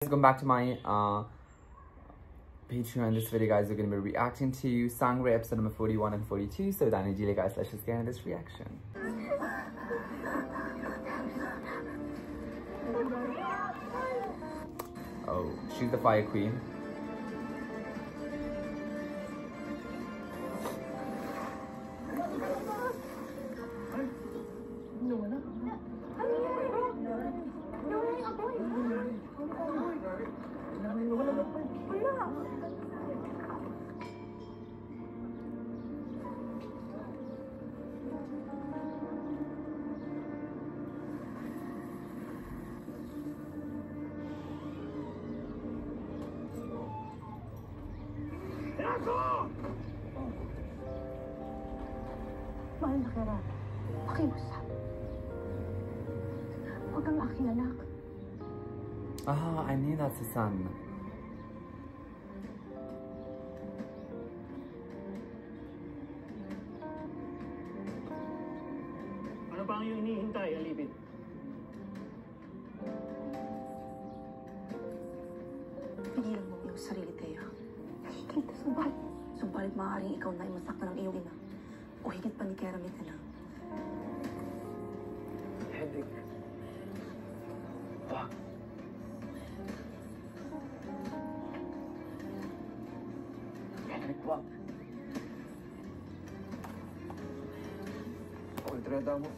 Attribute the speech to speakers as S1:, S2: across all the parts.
S1: Welcome back to my Patreon. In this video, guys, we're going to be reacting to Sangre episode number 41 and 42. So without any delay, guys, let's just get into this reaction. Oh, she's the fire queen.
S2: Mahal na Kera, pakiusap. Huwag kang aking anak.
S1: Ah, I knew that's his son.
S3: Ano pa ang iyong hinihintay, Alipin?
S2: Pigilan mo iyong sarili, Thea. Tita, subalit. Subalit maaaring ikaw na ay masaktan ng iyong ina. O higit pa ni Kera Mitena.
S3: Hendrik. Wag. Hendrik, wag. O, itreda mo.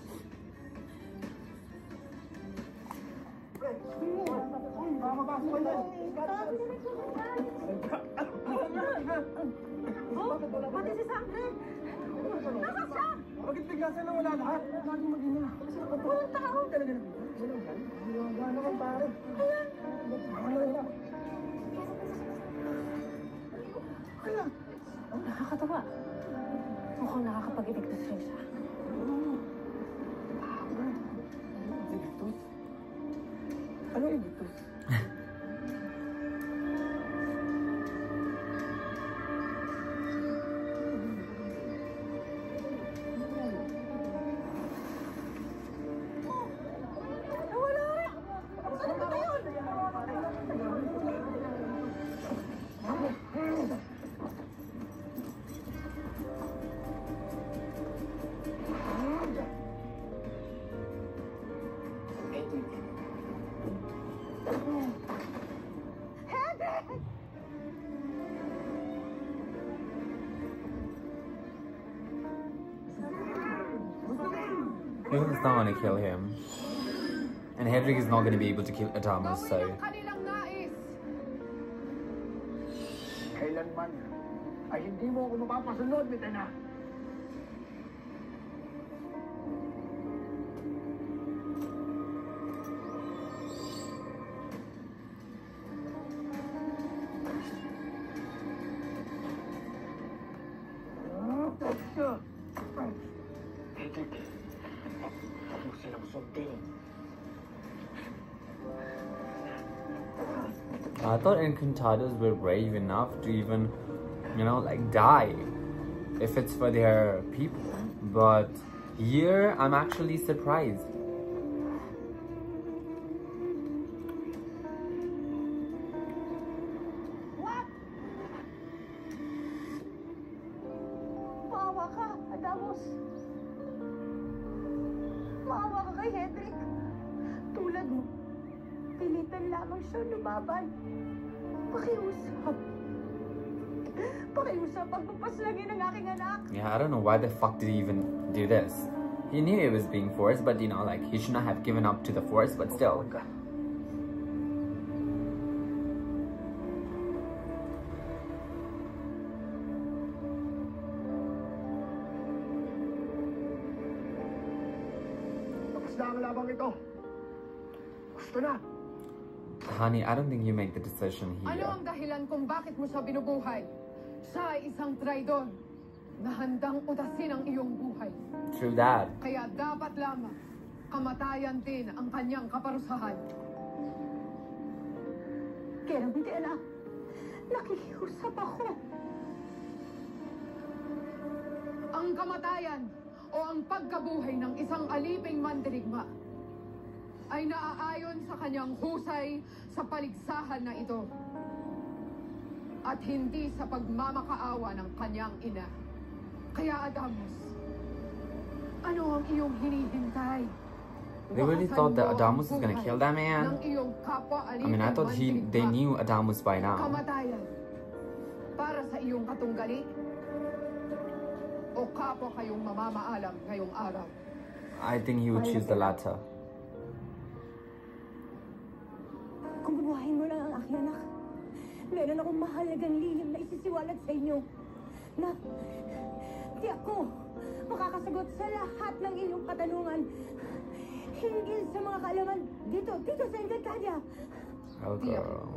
S2: Pati si Sangre! Nasaan siya?
S3: Bakit bigla siya na wala lahat? Lagi mag-ina.
S2: Walang tao!
S3: Talaga na. Wala naman pare. Wala. Wala.
S2: Nakakatawa. Mukhang nakakapag-iligtas rin siya.
S3: Evictus? Ano Evictus?
S1: Hilda's not gonna kill him. And Hedwig is not gonna be able to kill Adamus, so...
S3: Kailanman ay hindi mo ako mapapasunod, Mitena. Hedwig, huwag mo silang sundin.
S1: I thought Encantados were brave enough to even, you know, like die if it's for their people. But here, I'm actually surprised.
S2: What? Maawa ka, Adamus. Maawa ka kay Hendrik. Tulad mo, pilitan lamang siya lumaban. Pakiusap. Pakiusap, pagpapaslagin ng aking anak.
S1: Yeah, I don't know why the fuck did he even do this. He knew it was being forced, but you know, like, he should not have given up to the force, but still.
S3: Tapos na ang labang ito. Gusto na.
S1: Honey, I don't think you make the decision
S4: Ano
S1: here.
S4: ang dahilan kung bakit mo siya binubuhay? Siya ay isang traidor na handang utasin ang iyong buhay.
S1: True that.
S4: Kaya dapat lamang kamatayan din ang kanyang kaparusahan.
S2: Kera Mitena, nakikiusap ako.
S4: ang kamatayan o ang pagkabuhay ng isang aliping mandirigma ay naaayon sa kanyang husay sa paligsahan na ito at hindi sa pagmamakaawa ng kanyang ina. Kaya Adamus, ano ang iyong hinihintay?
S1: They really thought that Adamus was gonna kill that man. I mean, I thought they knew Adamus by now.
S4: Kamatayan para sa iyong katunggali o kapwa kayong mamamaalam ngayong araw?
S1: I think he would choose the latter.
S2: Kung bubuhayin mo lang ang aking anak, meron akong mahalagang lihim na isisiwalat sa inyo. Na, di ako makakasagot sa lahat ng iyong katanungan hinggil sa mga kaalaman dito sa Encantadia.
S1: Oh, girl.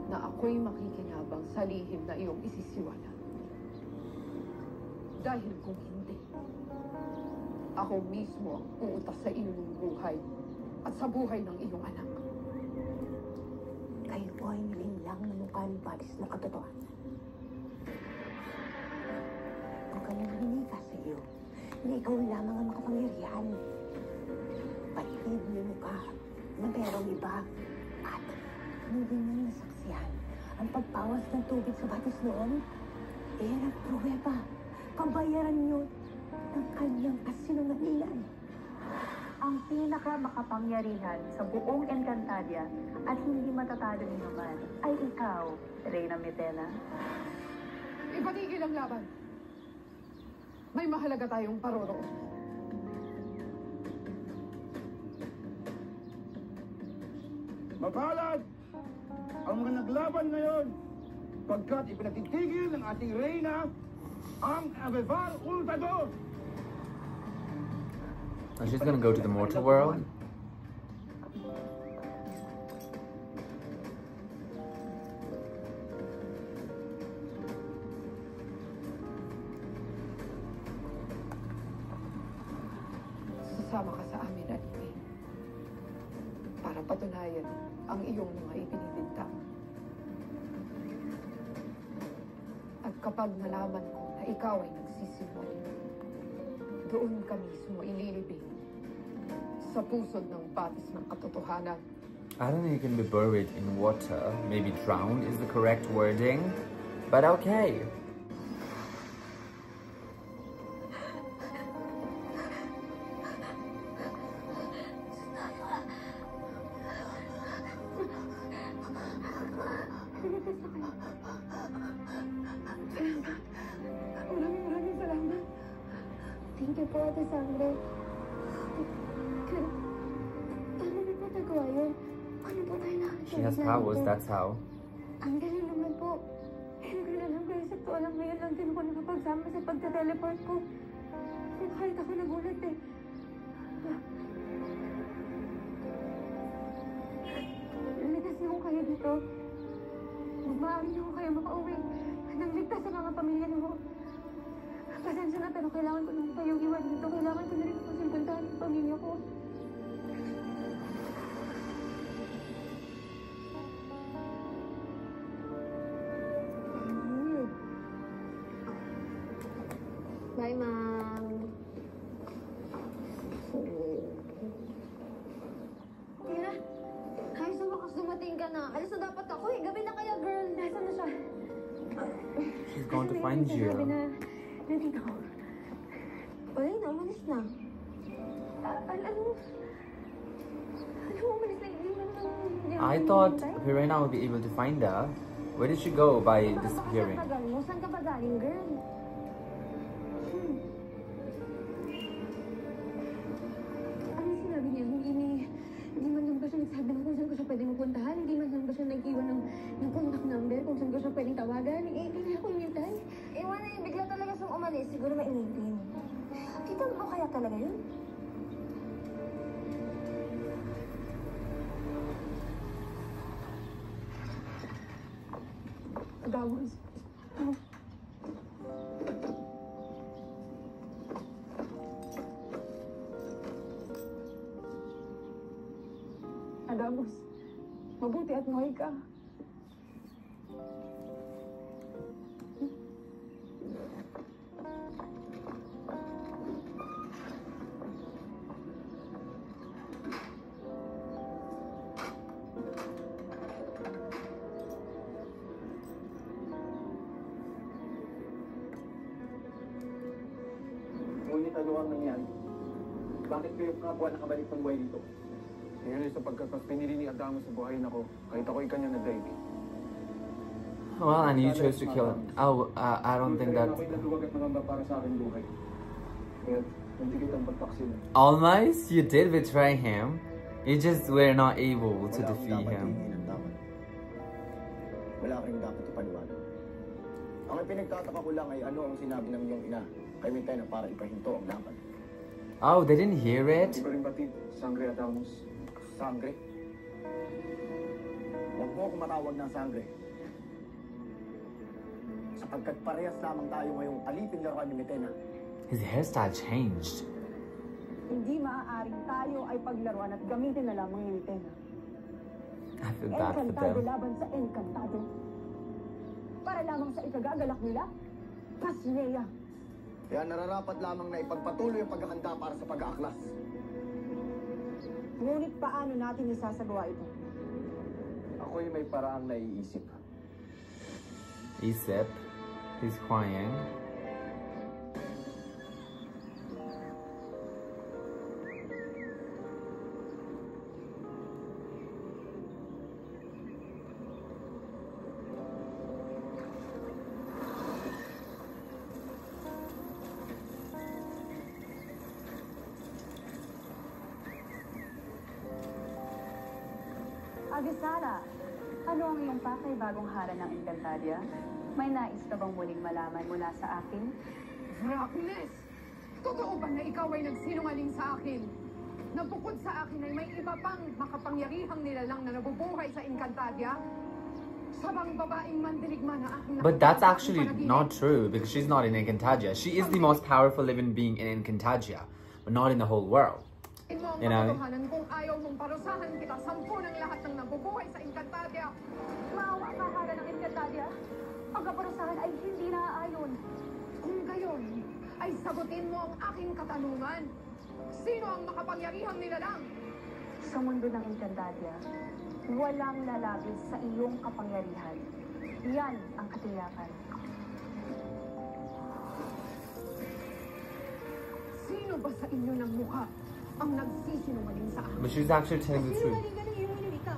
S4: Na ako'y makikinabang sa lihim na iyong isisiwalat. Dahil kung hindi, ako mismo ang uutas sa iyong buhay at sa buhay ng iyong anak.
S2: Kayo po ay nilinlang ng mukha ng batis ng katotohanan. Kung kami naninika sa iyo, na ikaw lamang ang makapangyarihan. Patid niyo mukha na merong iba at hindi niyo nasaksihan ang pagpawas ng tubig sa batis noon. Iyan ang pruweba. Kabayaran niyo ng kanyang kasinungalingan.
S5: Ang pinakamakapangyarihan sa buong Encantadia at hindi matatalo ni naman ay ikaw, Reyna Medela.
S4: Ipatigil ang laban. May mahalaga tayong paroroon.
S3: Mapalad ang mga naglaban ngayon pagkat ipinatitigil ng ating reyna ang Avevar Ultador.
S1: Oh, she's gonna go to the mortal world?
S4: Sasama ka sa amin, Anime, para patunayan ang iyong mga ibinibintang. At kapag nalaman ko na ikaw ay nagsisinungaling, doon ka mismo ililibing sa pusod ng batis ng katotohanan.
S1: I don't think you can be buried in water. Maybe drowned is the correct wording. But okay.
S2: Maraming salamat. Thank you po, Ate Sandra. Paano niyo po nagawa yun? Paano po tayo nakakita?
S1: She has powers, that's how.
S2: Ang galing naman po. Hindi ko na lang kayo sa to. Alam mo yun lang din ko nakapagsama sa pagka-teleport ko. Kahit ako nagulat eh. Ligas niyo ko kayo dito. Maaari niyo ko kayo makauwi. Nang ligtas sa mga pamilya niyo. Pasensya na, pero kailangan ko nang tayong iwan dito. Kailangan ko na rin pasilpuntahan ang pamilya ko. Bye, Ma'am. Tina, ay, sa wakas dumating ka na. Alas na dapat ako eh. Gabi na kaya, girl. Nasaan na siya?
S1: She's going to find you.
S2: Sabi na, nandito ako. Wala na, umalis na. Umalis na.
S1: I thought Pirena would be able to find her. Where did she go by disappearing?
S2: Saan ka ba galing, girl? Ano sinabi niya? Hindi man lang ba siya nagsabi ng kung saan ko siya pwede mapuntahan? Hindi man lang ba siya nag-iwan ng contact number kung saan ko siya pwedeng tawagan? Hindi ako hinintay. Ewan na yun, bigla talaga siyang umalis. Siguro mainipin. Kita mo kaya talaga yun?
S4: Adamus. Adamus, mabuti at mahay ka.
S3: Ultado ang nangyari. Bakit kayo kapwa nakabalik ng buhay dito? Ngayon ay sapagkat mas pinili ni Adamo sa buhayin ako, kahit ako'y kanyang nag-driving.
S1: Well, and you chose to kill him. Oh, I don't think that.
S3: Ako'y naluwag at nangamba para sa aking buhay. Ngayon, nandigit ang pagtaksin.
S1: Almost, you did betray him. You just were not able to
S6: Wala akong
S1: defeat
S6: dapat
S1: him.
S6: hingin ng dapat. Wala ka rin dapat ipaniwala. Ang pinagtataka ko lang ay ano ang sinabi ng iyong ina kay Mintena para ipahinto ang laban.
S1: Oh, they didn't hear it?
S3: Hindi ko rin batid, Sangre Adamos.
S6: Sangre? Huwag mo akong matawag ng sangre. Sapagkat parehas lamang tayo ngayong alipin laruan ni Mintena.
S1: His hairstyle changed.
S2: Hindi maaaring tayo ay paglaruan at gamitin na lamang ni Mintena.
S1: I feel bad for
S2: Encantado
S1: them.
S2: laban sa Encantado. Para lamang sa ikagagalak nila, Pasnea.
S6: Kaya nararapat lamang na ipagpatuloy ang paghahanda para sa pag-aaklas.
S2: Ngunit paano natin isasagawa ito?
S3: Ako'y may paraang naiisip.
S1: Isip. He's crying.
S5: Avisara, ano ang iyong pakay bagong hara ng Encantadia? May nais ka bang muling malaman mula sa akin?
S4: Rockness! Totoo ba na ikaw ay nagsinungaling sa akin? Na bukod sa akin ay may iba pang makapangyarihang nilalang na nabubuhay sa Encantadia? Sabang babaeng mandirigma na aking
S1: But that's
S4: nakita sa
S1: actually
S4: aking
S1: not
S4: panaginip.
S1: true because she's not in Encantadia. She is the most powerful living being in Encantadia, but not in the whole world.
S4: Mo ang
S1: You know?
S4: katotohanan kung ayaw mong parusahan kita 10 ng lahat ng nabubuhay sa Encantadia.
S5: Maawa ka hara ng Encantadia? Ang kaparusahan ay hindi naaayon.
S4: Kung gayon, ay sagutin mo ang aking katanungan. Sino ang makapangyarihang nilalang?
S5: Sa mundo ng Encantadia, walang lalabis sa iyong kapangyarihan. Yan ang katiyakan.
S4: Sino ba sa inyo ng mukha ang nagsisinungaling sa akin?
S1: But she's actually telling the truth.
S2: Sinungaling ka ng iyong inilika.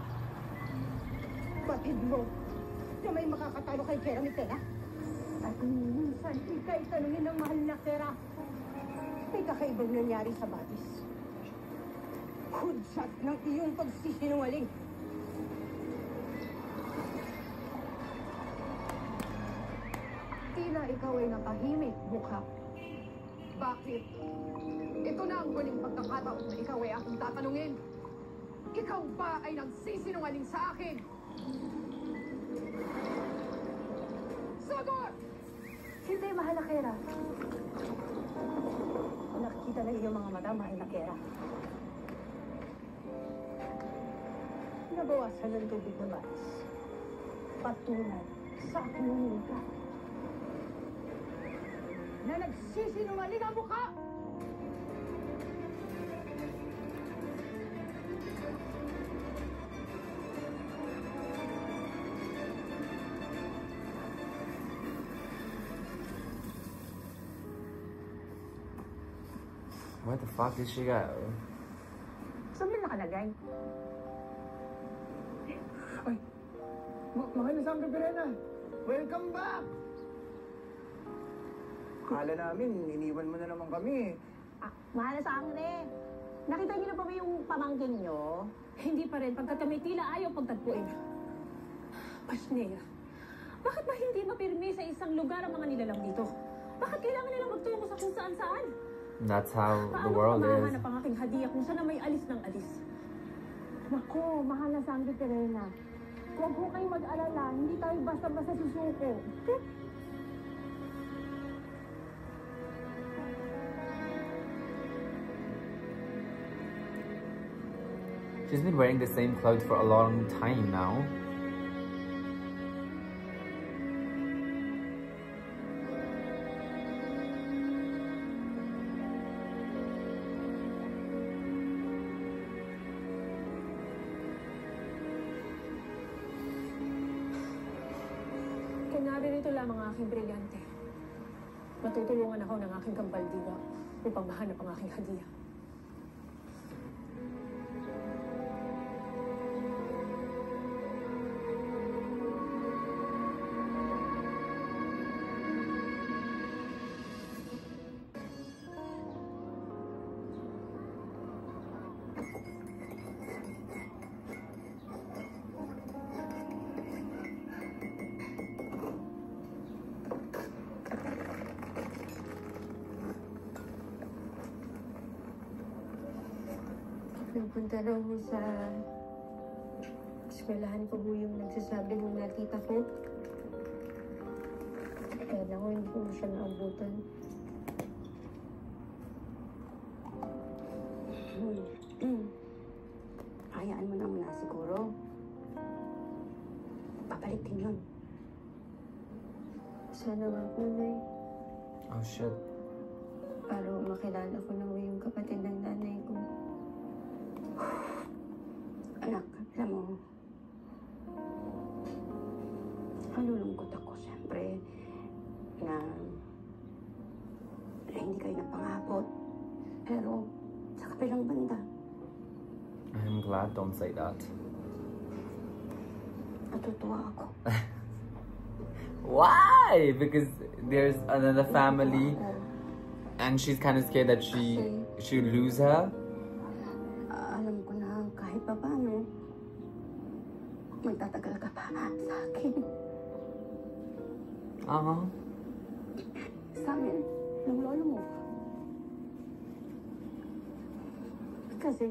S2: Batid mo na may makakatalo kay Kera Mintena? At minsan ika'y tanungin ng mahal na Kera. May kakaibang nangyari sa Batis. Hudsat ng iyong pagsisinungaling.
S4: Tila ikaw ay nakahimik, mukha. Bakit? Ito na ang huling pagkakataon na ikaw ay aking tatanungin. Ikaw ba ay nagsisinungaling sa akin? Sagot!
S5: Hindi, mahal na Kera.
S2: Nakikita ng iyong mga mata, mahal na Kera. Nabawasan ng tubig na Batis. Patunay sa aking inilika. Na nagsisinungaling ang mukha!
S1: Where the fuck did she go?
S2: Saan mo nakalagay?
S3: Ay! Mahal na Sangre Perena! Welcome back! Kala namin, iniwan mo na naman kami.
S2: Mahal na Sangre! Nakita niyo na ba yung pamangkin niyo?
S7: Hindi pa rin, pagkat kami tila ayaw pagtagpuin. Pasnea, bakit ba hindi mapirmi sa isang lugar ang mga nilalang dito? Bakit kailangan nilang magtungo sa kung saan-saan?
S1: That's how the
S7: Paano
S1: world is.
S7: mahahanap ang aking hadiah kung saan na may alis ng alis?
S2: Naku, mahal na Sangre Perena. Huwag ho kayong mag-alala, hindi tayo basta-basta susuko.
S1: She's been wearing the same clothes for a long time now.
S7: Kung naririto lamang ang aking brilyante, matutulungan ako ng aking kambaldiga. upang mahanap ang aking hadiah.
S8: Nagpunta daw ho sa eskwelahan ko ho yung nagsasabi ho na tita ko. Kaya lang ho, hindi ko siya naabutan.
S2: Hayaan mo na muna siguro. Babalik din yun.
S8: Sana nga po, Nay.
S1: Oh shit.
S8: Para makilala ko na ho yung kapatid ng nanay ko.
S2: Anak, alam mo, nalulungkot ako, siyempre, na hindi kayo napangabot. Pero, sa kabilang banda,
S1: I'm glad, don't say that.
S2: natutuwa ako.
S1: Why? Because there's another family and she's kind of scared that she'll lose her.
S2: Alam ko na kahit pa paano, magtatagal ka pa sa akin. Sa amin, ng lolo mo. Kasi,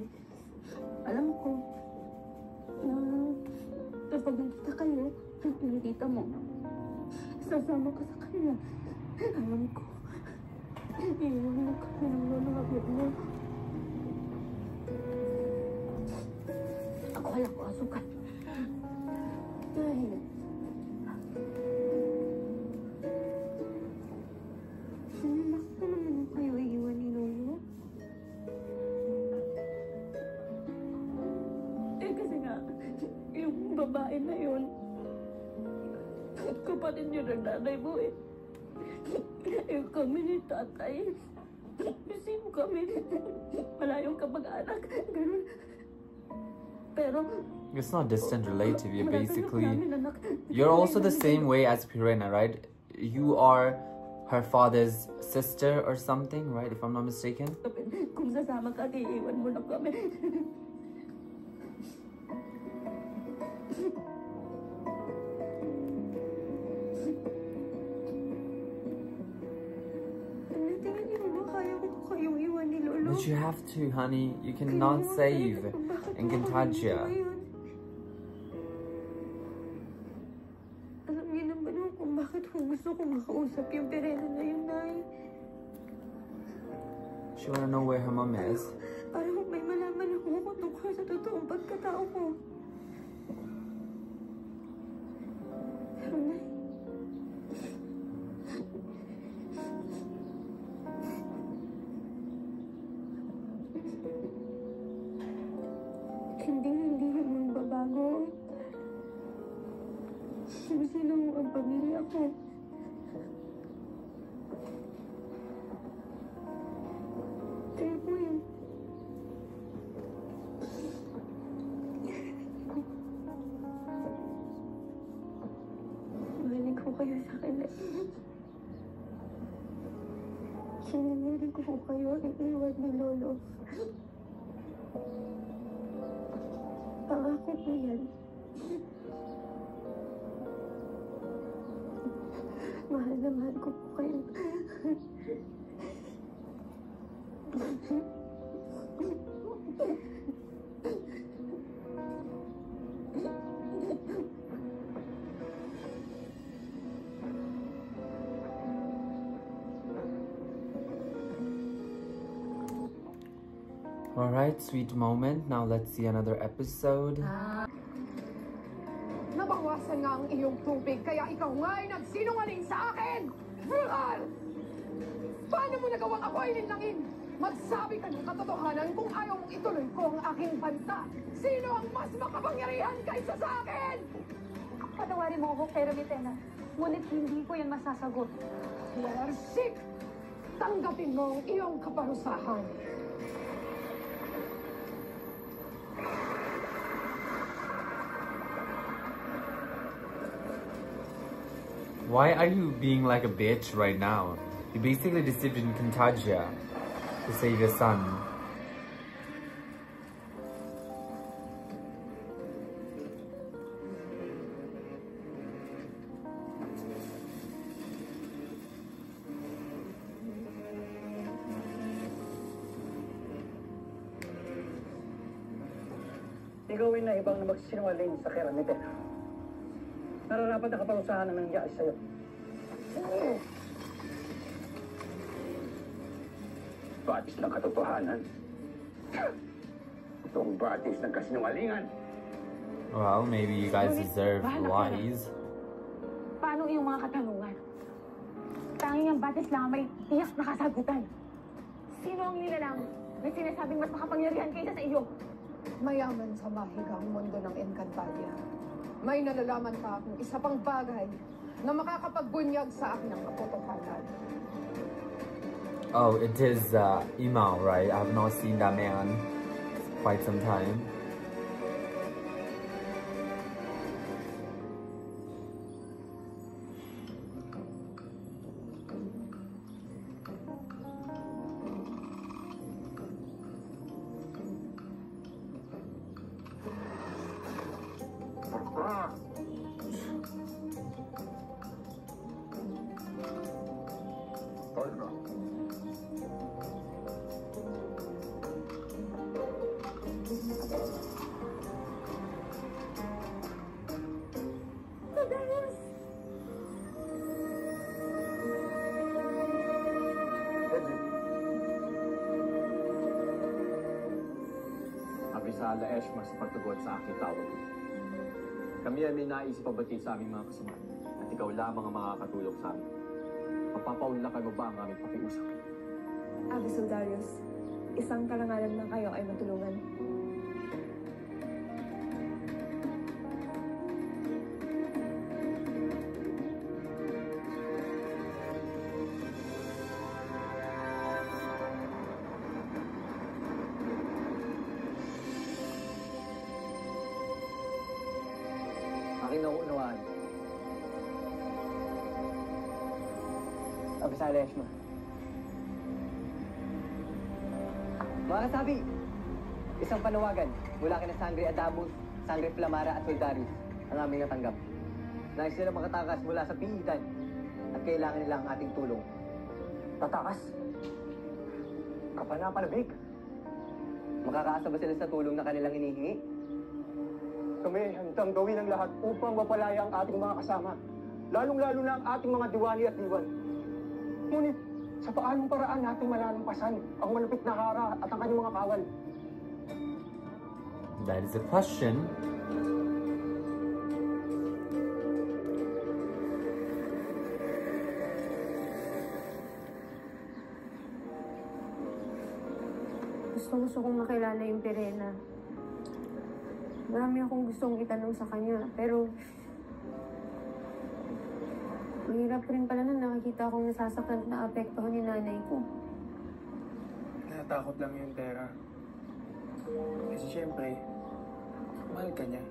S2: alam ko, na kapag nakita kayo, ng tita mo, sasama ka sa kanila. Alam ko, iiwan mo kami ng lolo mo. Ako wala ko asukan. Dahil, bakit naman kayo iiwan ni Lolo? Kasi nga, yung babae na yun, kapatid niyo ng nanay mo eh. Yung kami ni tatay. Sino kami? Malayong kamag-anak. Ganun. Pero,
S1: it's not distant relative. You're also the same way as Pirena, right? You are her father's sister or something, right? If I'm not mistaken.
S2: Kung sasama ka, iiwan mo na kami. Tingin niyo ba kaya ko kayong iwan ni Lolo?
S1: But you have to, honey. You cannot save Encantadia.
S2: Alam niyo naman ho kung bakit ko gusto kong makausap yung Pirena na yun, Nay.
S1: She wanna know where her mom is.
S2: Para kung may malaman ako tungkol sa totoong pagkatao ko. Pero, Nay, hindi yung magbabago. Sino ang pamilya ko? Kaya po yun. Mahalig ko kayo sa akin. Sinanili ko po kayo iiwan ni Lolo. Pangako po yan. Mahal na mahal ko po kayo.
S1: Alright, sweet moment. Now let's see another episode.
S4: Nabawasan nga ang iyong tubig, kaya ikaw nga ay nagsinungaling sa akin! Vulgar! Paano mo nagawang ako ay linlangin? Magsabi ka ng katotohanan kung ayaw mong ituloy ko ang aking bansa. Sino ang mas makapangyarihan kaysa sa akin?
S5: Patawarin mo ako, pero Mitena. Ngunit hindi ko yan masasagot.
S4: Larsik! Tanggapin mo ang iyong kaparusahan.
S1: Why are you being like a bitch right now? You basically deceived Encantadia to save your son.
S9: Igawin na ibang na magsisinungaling sa keramite. Nararapat na kaparusahan ang nangyari sa'yo.
S3: Batis ng katotohanan. Itong batis ng kasinungalingan.
S1: Well, maybe you guys deserve lies.
S5: Paano iyong mga katanungan? Tanging ang batis lang may tiyak na kasagutan. Sino ang nilalang na sinasabing mas makapangyarihan kaysa sa iyo?
S4: Mayaman sa mahigang mundo ng Encantadia. May nalalaman pa akong isa pang bagay na makakapagbunyag sa akin ng katotohanan.
S1: Oh, it is Imao, right? I have not seen that man quite some time.
S6: Abisada Eshma sa pagtugon sa aking tawag. Kami ay may naisip pabati sa aming mga kasama at ikaw lamang ang makakatulong sa amin. Mapapaunlakan mo ba ang aming pakiusap?
S8: Abyssal Darius, isang karangalan lang kayo ay matulungan.
S9: Aking nauunawaan. Abisal Eshma. Mga kasabi, isang panawagan mula kina Sangre Adamus, Sangre Flamara at Soldarius ang aming natanggap. Nais sila makatakas mula sa piitan at kailangan nila ang ating tulong. Tatakas? Kapanapalabig? Makakaasa ba sila sa tulong na kanilang hinihingi?
S3: Kami ay handang gawin ang lahat upang mapalaya ang ating mga kasama. Lalong-lalo na ang ating mga diwani at diwan. Ngunit, sa paanong paraan natin malalampasan ang malupit na Hara at ang kanyang mga kawal?
S1: That is a question.
S8: Gusto kong makilala yung Pirena. Marami akong gustong itanong sa kanya, pero mahirap rin pala na nakikita akong nasasaktan at naapektuhan ni nanay ko.
S10: Natatakot lang yung Tera. Kasi syempre, mahal ka niya.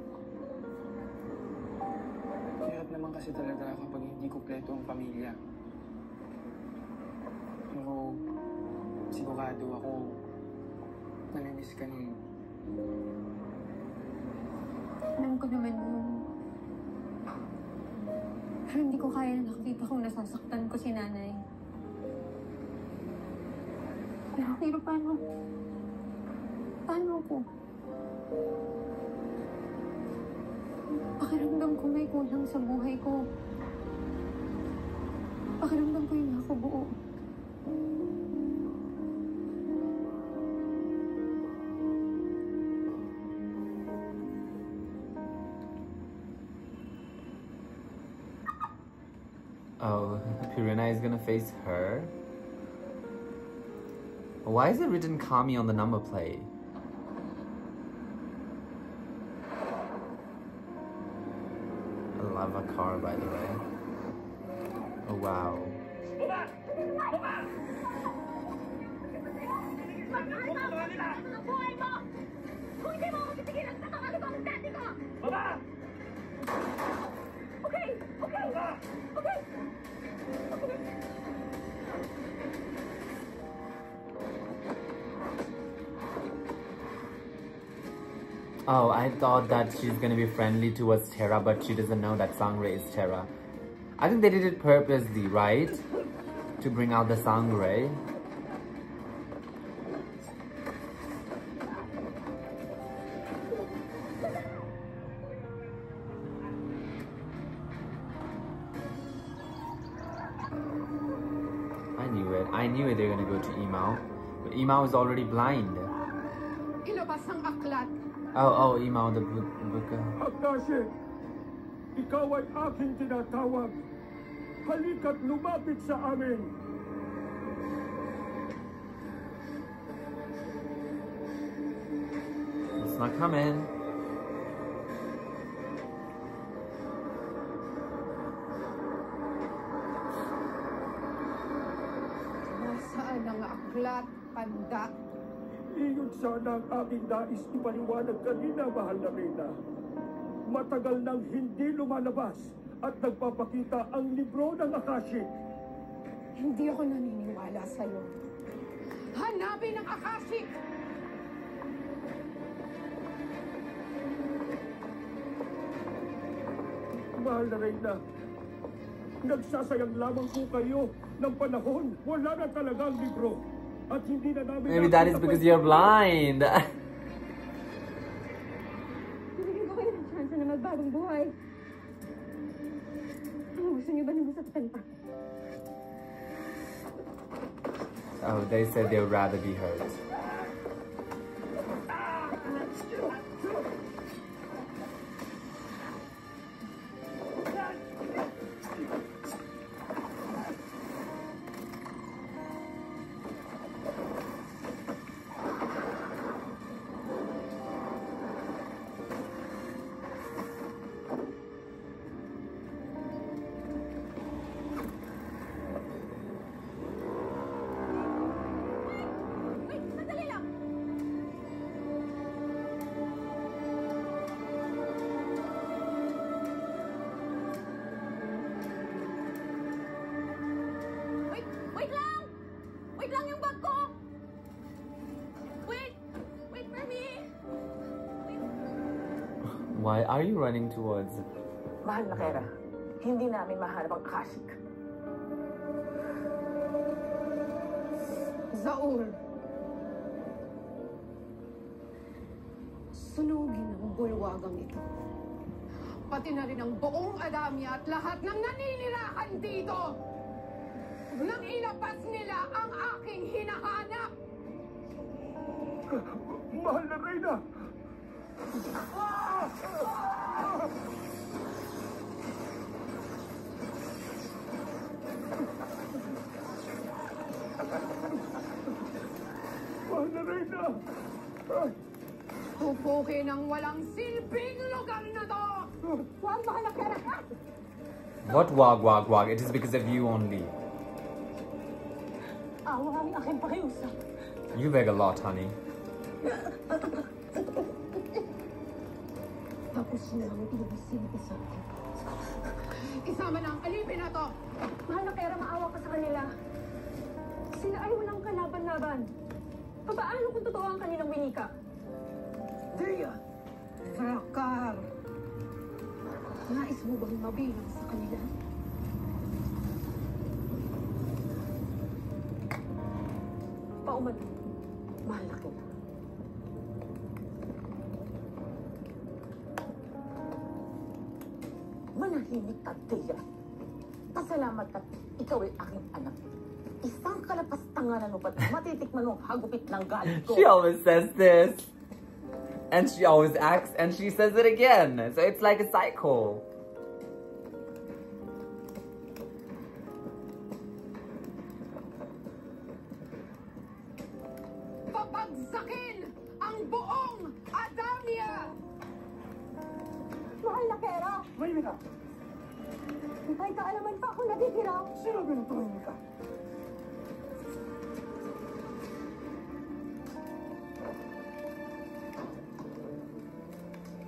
S10: Hirap naman kasi talaga kapag hindi kumpleto ang pamilya. Pero sigurado ako, namimiss ka nun.
S8: Alam ko naman yun. Pero hindi ko kaya na nakikita kung nasasaktan ko si nanay. Pero paano? Paano ko? Pakiramdam ko may kulang sa buhay ko. Pakiramdam ko hindi ako buo.
S1: Oh, Pirena is gonna face her? Why is it written Kami on the number plate? I love a car, by the way. Oh, wow.
S5: Ang buhay mo! Kung hindi mo ako titigilan, tatawagin ko ang daddy ko!
S3: Baba!
S5: Okay! Okay! Okay!
S1: Oh, I thought that she's gonna be friendly towards Terra, but she doesn't know that Sangre is Terra. I think they did it purposely, right? To bring out the Sangre. I knew it they were gonna go to Imao. But Imao is already blind.
S4: Ilabas ang aklat.
S1: Oh, Imao, the book.
S3: Akashi, ikaw ay aking tinatawag. Halika't lumapit sa amin.
S1: It's not coming.
S4: Nasaan ang aklat, Panda?
S3: Iyon sana ang aking nais ipaliwanag kanina, mahal na Reyna. Matagal nang hindi lumalabas at nagpapakita ang libro ng Akashi.
S4: Hindi ako naniniwala sa'yo. Hanapin ang Akashi!
S3: Mahal na Reyna, nagsasayang lamang po kayo ng panahon. Wala na talagang libro. At hindi na namin...
S1: Maybe that is because you're blind.
S8: Bibigyan ko kayo ng chance na magbagong buhay. Ano, gusto niyo ba na masaktan pa?
S1: Oh, they said they would rather be hurt. Why are you running towards it?
S2: Mahal na Kera, hindi namin mahanap ang Akashik.
S4: Zaur, sunugin ang bulwagang ito. Pati na rin ang buong Adamia at lahat ng naninirahan dito. Nang ilabas nila ang aking hinahanap.
S3: Mahal na Reyna! Mahal na Reyna!
S4: Tupukin ang walang silbing lugar na to!
S5: Huwag mahal na Kera ka!
S1: What wag? It is because of you only.
S5: Awa ang aking pakiusap.
S1: You beg a lot, honey.
S4: Tapos na ang inubusin ko sa akin. Isama na ang alipin na to!
S8: Mahal na Kera, maawa ka sa kanila. Sila ay walang kalaban-laban. Paano kung totoo ang kanilang winika?
S4: Drea! Rakar! Nais mo bang mabilang sa kanila?
S2: Pauman, mahal na kita. Manahimik ka, Drea. Pasalamat at ikaw ay aking anak. Isang kalapastanganan mo ba't matitikman mong hagupit ng galit ko?
S1: She always says this. And she always acts and she says it again. So it's like a cycle.
S4: Papagsakin ang buong Adamia!
S5: Mahal na Kera!
S3: Reyna!
S2: May kaalaman pa ako natitira.
S3: Sinabi ng tumingin ka.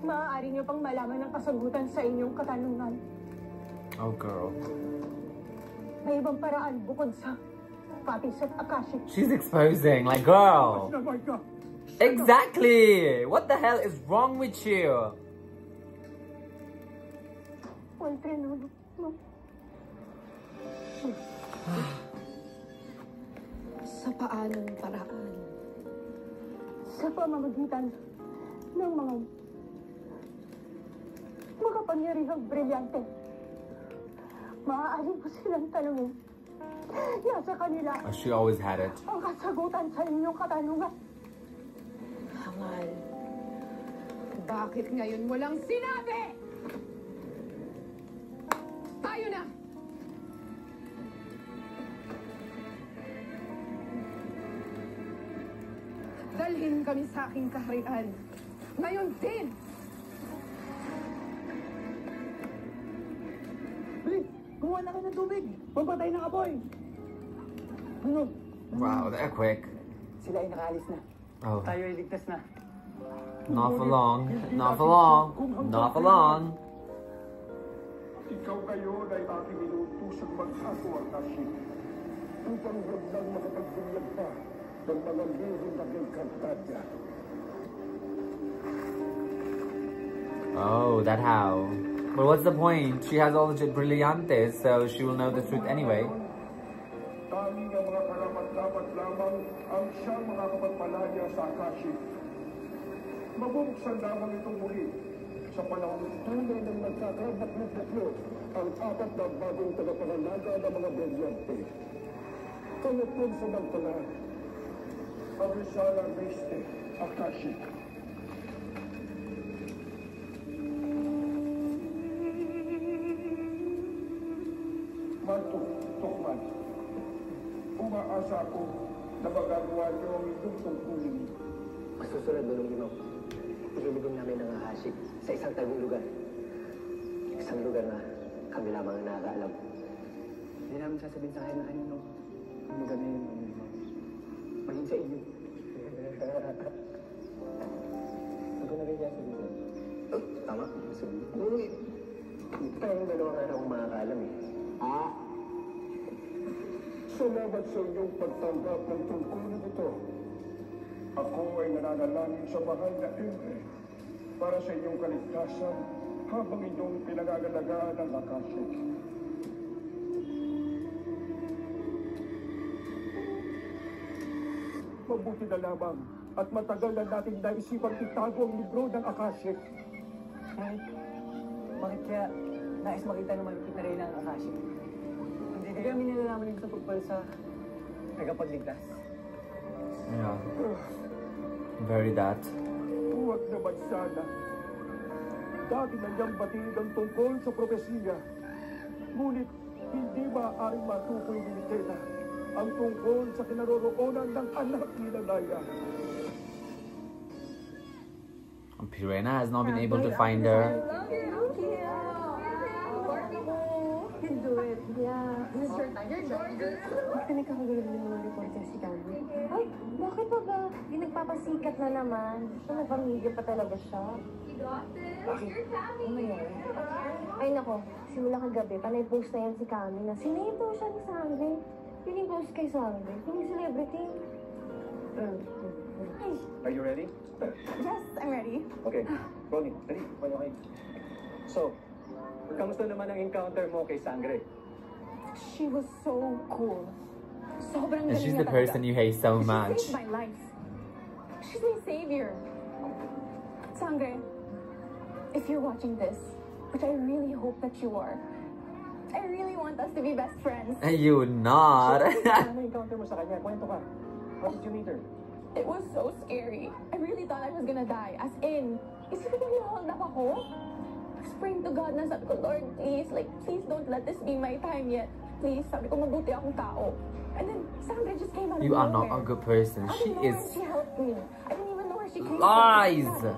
S2: Maaari niyo pang malaman ang kasagutan sa inyong katanungan.
S1: Oh, girl.
S2: May ibang paraan bukod sa Patis at Akashic.
S1: She's exposing, like, girl. Exactly. What the hell is wrong with you?
S2: Sa paanong paraan? Sa pamamagitan ng mga makapangyarihang brilyante. Maaari mo silang tanungin. Nasa kanila.
S1: Oh, she always had it.
S2: Ang kasagutan sa inyong katanungan.
S4: Hangal. Bakit ngayon mo lang sinabi? Tayo na! Dalhin kami sa aking kaharian. Ngayon din!
S3: Bilis! Kumuha na kayo ng tubig! Pampatay ng apoy! Ano?
S1: Wow, they're quick.
S9: Sila ay nakaalis na.
S1: Oh,
S9: Tayo ay ligtas na.
S1: not for long. Not for long. Not for long.
S3: Ikaw ngayon ay aking inutusang mag-ako ang Akashic. Upang huwag nang makapagbunyag pa ng mga lihim na kay Cartadia.
S1: Oh, that how? But what's the point? She has all the brillantes, so she will know the truth anyway.
S3: Tanging ang mga karapat-dapat lamang ang siyang mga kapagpalaya sa Akashic. Mabubuksan lamang itong muli sa panahon tunay ng nagkakabat-batlo ang apat na bagong tagapangalaga ng mga brilyante. Kalapon sa nagtala, ang Rizala Meste, Akashic. Mantok, Tukman, umaasa ako na magagawa niyo ang inyong tungkulin.
S9: Masusunod mo nung limang. Ililibing namin ng Akashic sa isang tagong lugar. Isang lugar na kami lamang ang nakakaalam. Hindi namin sasabihin sa akin na kanino ang lugar na yun. Maging sa inyo. Huwag ko na rin yan sabihin. Oh, tama. Uy! Tayong dalawa nga na akong makakaalam eh.
S3: Salamat sa inyong pagtanggap ng tungkulin ito. Ako ay nananalangin sa mahal na Ere para sa inyong kaligtasan habang inyong pinangangalagaan ng Akashic. Mabuti na lamang at matagal na natin naisipang itago ang libro ng Akashic.
S9: Bakit kaya nais makita ng malupit na rin ang Akashic? Hindi kami nilalaman yung tungkol sa tagapagligtas.
S1: Yeah. Very that.
S3: Huwag naman sana. Dati na niyang batid ang tungkol sa propesiya. Ngunit hindi maaaring matukoy ni Nikena ang tungkol sa kinaroroonan ng anak ni Nanaya.
S1: Pirena has not been able to find her.
S8: Bakit nagkakagulo ng mga reporter si Candy? Ay, bakit ba? Yung nagpapasikat na naman. So, nagpamilya pa talaga siya. Ano nangyari? Ay, nako. Simula kagabi, panay post na yan si Cami na sinito siya ni Sangre. Yun yung post kay Sangre. Yun yung celebrity. Ay.
S3: Are you ready?
S8: Yes, I'm ready.
S3: Okay. Ronnie, dali. Paano kayo?
S9: So, kamusta naman ang encounter mo kay Sangre?
S5: She was so cool. Sobrang
S1: And
S5: galing
S1: she's
S5: niya
S1: the person
S5: talaga.
S1: you hate so
S5: She
S1: much.
S5: saved my life. She's my savior. Sangre, if you're watching this, which I really hope that you are, I really want us to be best friends.
S1: You not.
S3: Ano encounter mo sa kanya? Kwento ka. How did you meet her?
S5: It was so scary. I really thought I was gonna die. As in, isipin mo hold up ako? I was praying to God na sabi ko, Lord, please don't let this be my time yet. Please, sabi ko, mabuti akong tao. And then, Sandra just came out of
S1: You are
S5: nowhere.
S1: not a good person.
S5: I
S1: She
S5: didn't know
S1: is
S5: where she helped me. I didn't even know where she came
S1: lies.
S5: from.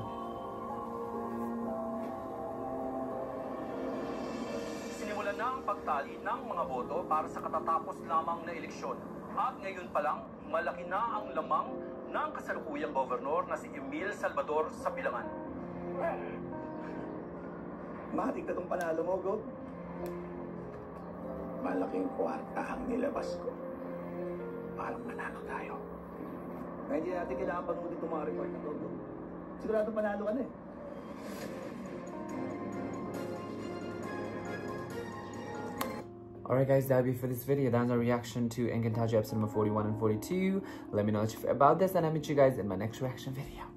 S11: Nagsimula na ang pagtali ng mga boto para sa katatapos lamang na eleksyon. At ngayon pa lang, malaki na ang lamang ng kasalukuyang gobernador na si Emil Salvador sa Bilangan.
S3: Matik na itong panalo mo, Gog. Malaking kwarta ang nilabas ko. Parang manalo tayo. Kaya hindi natin kailangan panoodin itong mga report na to, Gog. Sigurado panalo ka na eh.
S1: Alright guys, that'll be for this video. That's our reaction to Encantajo episode number 41 and 42. Let me know what you feel about this, and I'll meet you guys in my next reaction video.